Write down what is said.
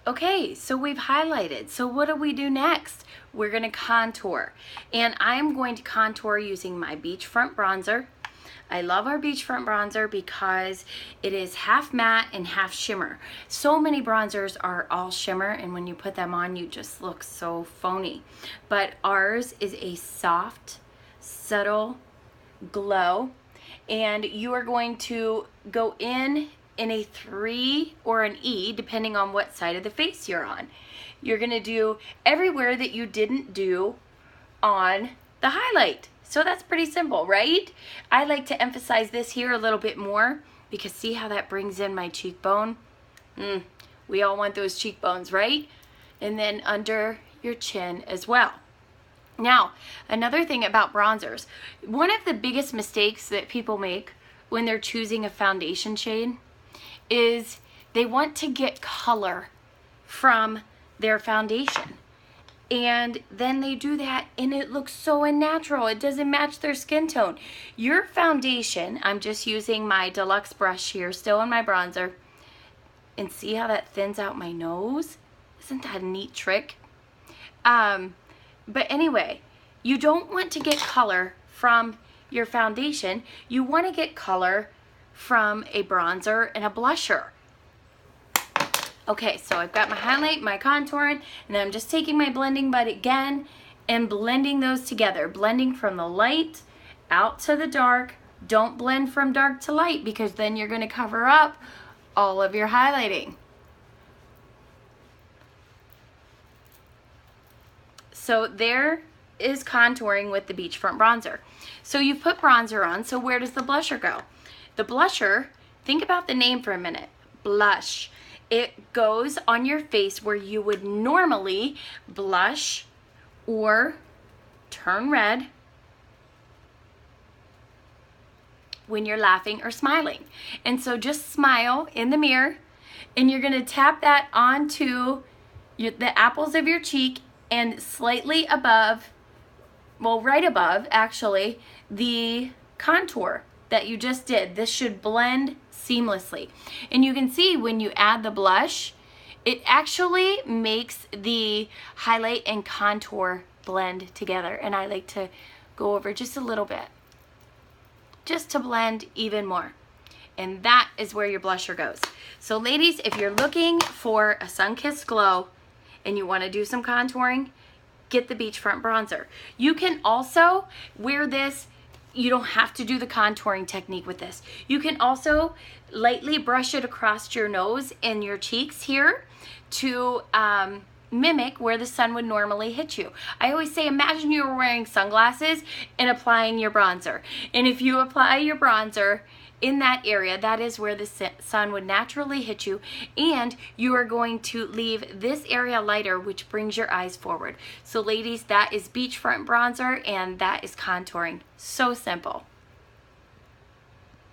Okay, so we've highlighted. So what do we do next? We're gonna contour. And I'm going to contour using my Beachfront bronzer. I love our Beachfront bronzer because it is half matte and half shimmer. So many bronzers are all shimmer, and when you put them on, you just look so phony. But ours is a soft, subtle glow, and you are going to go in a 3 or an E, depending on what side of the face you're on. You're gonna do everywhere that you didn't do on the highlight. So that's pretty simple, right? I like to emphasize this here a little bit more because see how that brings in my cheekbone? We all want those cheekbones, right? And then under your chin as well. Now, another thing about bronzers, one of the biggest mistakes that people make when they're choosing a foundation shade is they want to get color from their foundation. And then they do that and it looks so unnatural. It doesn't match their skin tone. Your foundation, I'm just using my deluxe brush here, still in my bronzer. And see how that thins out my nose? Isn't that a neat trick? But anyway, you don't want to get color from your foundation. You want to get color from a bronzer and a blusher. Okay, so I've got my highlight, my contouring, and I'm just taking my blending bud again and blending those together. Blending from the light out to the dark. Don't blend from dark to light because then you're going to cover up all of your highlighting. So there is contouring with the Beachfront bronzer. So you put bronzer on, so where does the blusher go? The blusher, think about the name for a minute, blush. It goes on your face where you would normally blush or turn red when you're laughing or smiling. And so just smile in the mirror and you're gonna tap that onto the apples of your cheek and slightly above, well, right above actually, the contour that you just did. This should blend seamlessly. And you can see when you add the blush, it actually makes the highlight and contour blend together. And I like to go over just a little bit, just to blend even more. And that is where your blusher goes. So ladies, if you're looking for a sun-kissed glow and you want to do some contouring, get the Beachfront bronzer. You can also wear this. You don't have to do the contouring technique with this. You can also lightly brush it across your nose and your cheeks here to mimic where the sun would normally hit you. I always say, imagine you were wearing sunglasses and applying your bronzer. And if you apply your bronzer in that area, that is where the sun would naturally hit you, and you are going to leave this area lighter, which brings your eyes forward. So ladies, that is Beachfront bronzer, and that is contouring. So simple.